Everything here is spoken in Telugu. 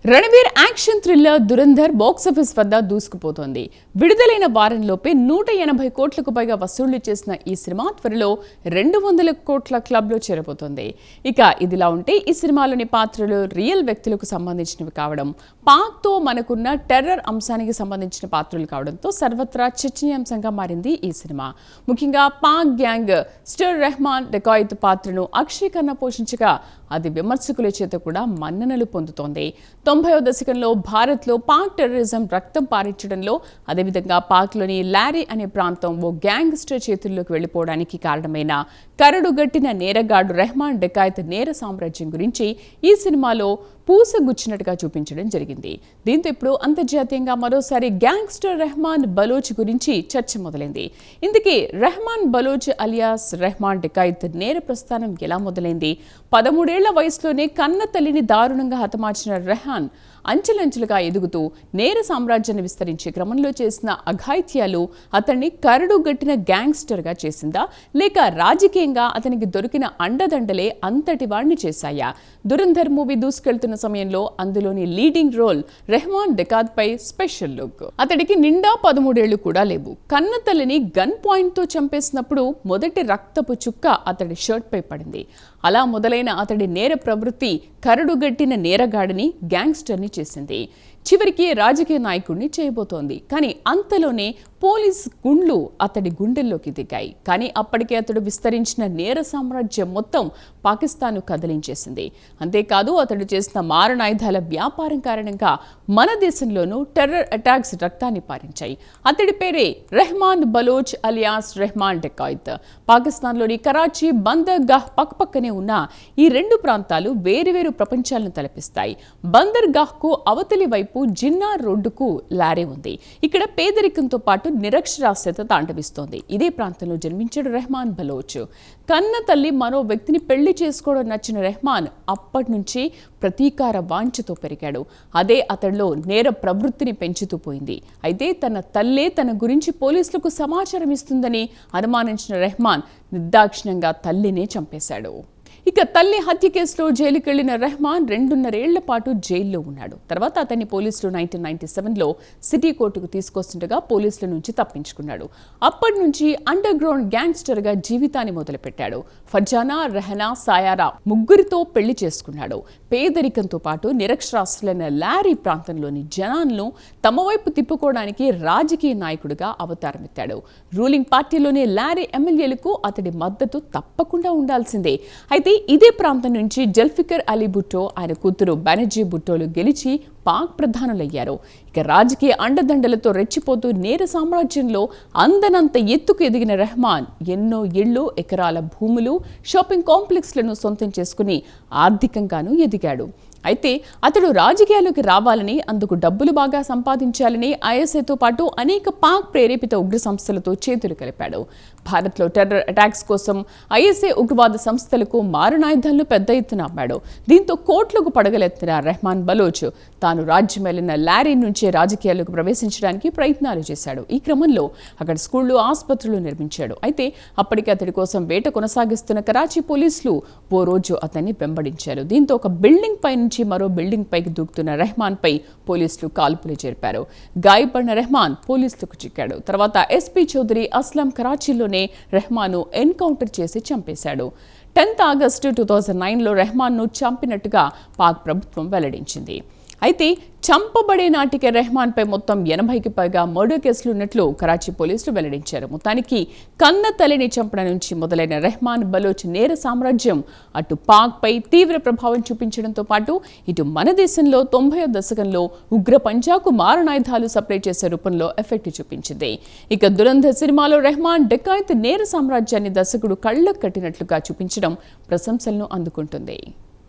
Ranbir action thriller Dhurandhar box office వద్ద దూసుకుపోతోంది. విడుదలైన వారంలోపే 180 కోట్లకు పైగా వసూళ్లు చేసిన ఈ సినిమా త్వరలో 200 కోట్ల క్లబ్లో చేరబోతోంది. ఇక ఇదిలా ఉంటే ఈ సినిమాలోని పాత్రలు రియల్ వ్యక్తులకు సంబంధించినవి కావడం, పాక్తో మనకున్న టెర్రర్ అంశానికి సంబంధించిన పాత్రలు కావడంతో సర్వత్రా చర్చనీయాంశంగా మారింది ఈ సినిమా. ముఖ్యంగా పాక్ గ్యాంగ్ స్టర్ రెహమాన్ డెకాయిత్ పాత్రను అక్షయ్ ఖన్నా పోషించగా అది విమర్శకుల చేత కూడా మన్ననలు పొందుతోంది. 90వ దశకంలో భారత్లో పాక్ టెర్రరిజం రక్తం పారించడంలో, అదేవిధంగా పాక్లోని లారీ అనే ప్రాంతం ఓ గ్యాంగ్స్టర్ చేతుల్లోకి వెళ్లిపోవడానికి కారణమైన కరడుగట్టిన నేరగాడు రెహమాన్ డెకాయిత్ నేర సామ్రాజ్యం గురించి ఈ సినిమాలో పూసగుచ్చినట్టుగా చూపించడం జరిగింది. దీంతో ఇప్పుడు అంతర్జాతీయంగా మరోసారి గ్యాంగ్స్టర్ రెహమాన్ బలోచ్ గురించి చర్చ మొదలైంది. ఇందుకే రెహమాన్ బలోచ్ అలియాస్ రెహమాన్ డెకాయిత్ నేర ప్రస్థానం ఎలా మొదలైంది? 13 ఏళ్ల వయసులోనే కన్న తల్లిని దారుణంగా హతమార్చిన రెహాన్ అంచెలంచెలుగా ఎదుగుతూ నేర సామ్రాజ్యాన్ని విస్తరించే క్రమంలో చేసిన అఘాయిత్యాలు అతన్ని కరడుగట్టిన గ్యాంగ్స్టర్గా చేసిందా, లేక రాజకీయంగా అతనికి దొరికిన అండదండలే అంతటి వాడిని చేశాయా? దురంధర్ మూవీ దూసుకెళ్తున్న సమయంలో అందులోని లీడింగ్ రోల్ రెహమాన్ డెకాయిత్ పై స్పెషల్ లుక్. అతడికి నిండా 13 ఏళ్లు కూడా లేవు. కన్న తల్లిని గన్ పాయింట్ తో చంపేసినప్పుడు మొదటి రక్తపు చుక్క అతడి షర్ట్ పై పడింది. అలా మొదలైన అతడి నేర ప్రవృత్తి కరడుగట్టిన నేరగాడిని గ్యాంగ్స్టర్ని చేసింది. చివరికి రాజకీయ నాయకుడిని చేయబోతోంది. కానీ అంతలోనే పోలీస్ గుండ్లు అతడి గుండెల్లోకి దిగాయి. కానీ అప్పటికే అతడు విస్తరించిన నేర సామ్రాజ్యం మొత్తం పాకిస్తాన్ను కదిలించేసింది. అంతేకాదు అతడు చేసిన మారణాయుధాల వ్యాపారం కారణంగా మన దేశంలోనూ టెర్రర్ అటాక్స్ రక్తాన్ని పారించాయి. అతడి పేరే రెహమాన్ బలోచ్ అలియాస్ రెహమాన్ డెకాయిత్. పాకిస్తాన్లోని కరాచీ, బందర్గాహ్ పక్కపక్కనే ఉన్న ఈ రెండు ప్రాంతాలు వేరువేరు ప్రపంచాలను తలపిస్తాయి. బందర్గాహ్కు అవతలి వైపు జిన్నార్ రోడ్డుకు లారీ ఉంది. ఇక్కడ పేదరికంతో పాటు నిరక్షరాస్యత తాండవిస్తోంది. ఇదే ప్రాంతంలో జన్మించాడు రెహమాన్ బలోచ్. కన్న తల్లి మరో వ్యక్తిని పెళ్లి చేసుకోవడం నచ్చిన రెహమాన్ అప్పటి నుంచి ప్రతీకార వాంఛతో పెరిగాడు. అదే అతడిలో నేర ప్రవృత్తిని పెంచుతూ పోయింది. అయితే తన తల్లే తన గురించి పోలీసులకు సమాచారం ఇస్తుందని అనుమానించిన రెహమాన్ నిర్దాక్షిణ్యంగా తల్లినే చంపేశాడు. ఇక తల్లి హత్య కేసులో జైలుకి వెళ్లిన రెహమాన్ 2.5 ఏళ్ల పాటు జైల్లో ఉన్నాడు. తర్వాత అతన్ని పోలీసులు 1997లో సిటీ కోర్టుకు తీసుకొస్తుండగా పోలీసుల నుంచి తప్పించుకున్నాడు. అప్పటి నుంచి అండర్ గ్రౌండ్ గ్యాంగ్స్టర్ గా జీవితాన్ని మొదలుపెట్టాడు. ఫర్జానా, రెహనా, సాయారా ముగ్గురితో పెళ్లి చేసుకున్నాడు. పేదరికంతో పాటు నిరక్షరాస్యులైన లారీ ప్రాంతంలోని జనాలను తమ వైపు తిప్పుకోవడానికి రాజకీయ నాయకుడిగా అవతారమెత్తాడు. రూలింగ్ పార్టీలోని లారీ ఎమ్మెల్యేలకు అతడి మద్దతు తప్పకుండా ఉండాల్సిందే. అయితే ఇదే ప్రాంతం నుంచి జల్ఫికర్ అలీ భుట్టో, ఆయన కూతురు బెనర్జీ భుట్టోలు గెలిచి పాక్ ప్రధానులయ్యారు. ఇక రాజకీయ అండదండలతో రెచ్చిపోతూ నేర సామ్రాజ్యంలో అందనంత ఎత్తుకు ఎదిగిన రెహమాన్ ఎన్నో ఇళ్లు, ఎకరాల భూములు, షాపింగ్ కాంప్లెక్స్లను సొంతం చేసుకుని ఆర్థికంగానూ ఎదిగాడు. అయితే అతడు రాజకీయాల్లోకి రావాలని, అందుకు డబ్బులు బాగా సంపాదించాలని ఐఎస్ఐతో పాటు అనేక పాక్ ప్రేరేపిత ఉగ్ర సంస్థలతో చేతులు కలిపాడు. భారత్లో టెర్రర్ అటాక్స్ కోసం ఐఎస్ఐ ఉగ్రవాద సంస్థలకు మారణాయుధాలను పెద్ద ఎత్తున అమ్మాడు. దీంతో కోట్లకు పడగలెత్తిన రెహమాన్ బలోచ్ తాను రాజ్యమేలిన లారీ నుంచే రాజకీయాల్లోకి ప్రవేశించడానికి ప్రయత్నాలు చేశాడు. ఈ క్రమంలో అక్కడ స్కూళ్లు, ఆసుపత్రులు నిర్మించాడు. అయితే అప్పటికే అతడి కోసం వేట కొనసాగిస్తున్న కరాచీ పోలీసులు ఓ రోజు అతన్ని వెంబడించారు. దీంతో ఒక బిల్డింగ్ పై నుంచి మరో బిల్డింగ్ పైకి దూకుతున్న రెహమాన్ పై పోలీసులు కాల్పులు జరిపారు. గాయపడిన రెహమాన్ పోలీసులకు చిక్కాడు. తర్వాత ఎస్పీ చౌదరి అస్లాం కరాచీలోనే రెహమాన్ను ఎన్కౌంటర్ చేసి చంపేశాడు. 10 ఆగస్టు 2009లో రెహమాన్ను చంపినట్టుగా పాక్ ప్రభుత్వం వెల్లడించింది. అయితే చంపబడే నాటికే రెహమాన్ పై మొత్తం 80కి పైగా మర్డర్ కేసులు ఉన్నట్లు కరాచీ పోలీసులు వెల్లడించారు. మొత్తానికి కన్న తల్లిని చంపడం నుంచి మొదలైన రెహమాన్ బలోచ్ నేర సామ్రాజ్యం అటు పాక్ పై తీవ్ర ప్రభావం చూపించడంతో పాటు ఇటు మన దేశంలో 90వ దశకంలో ఉగ్ర పంజాకు మారణాయుధాలు సప్లై చేసే రూపంలో ఎఫెక్ట్ చూపించింది. ఇక దురంధర్ సినిమాలో రెహమాన్ డెకాయిత్ నేర సామ్రాజ్యాన్ని దర్శకుడు కళ్ళకు కట్టినట్లుగా చూపించడం ప్రశంసలను అందుకుంటుంది.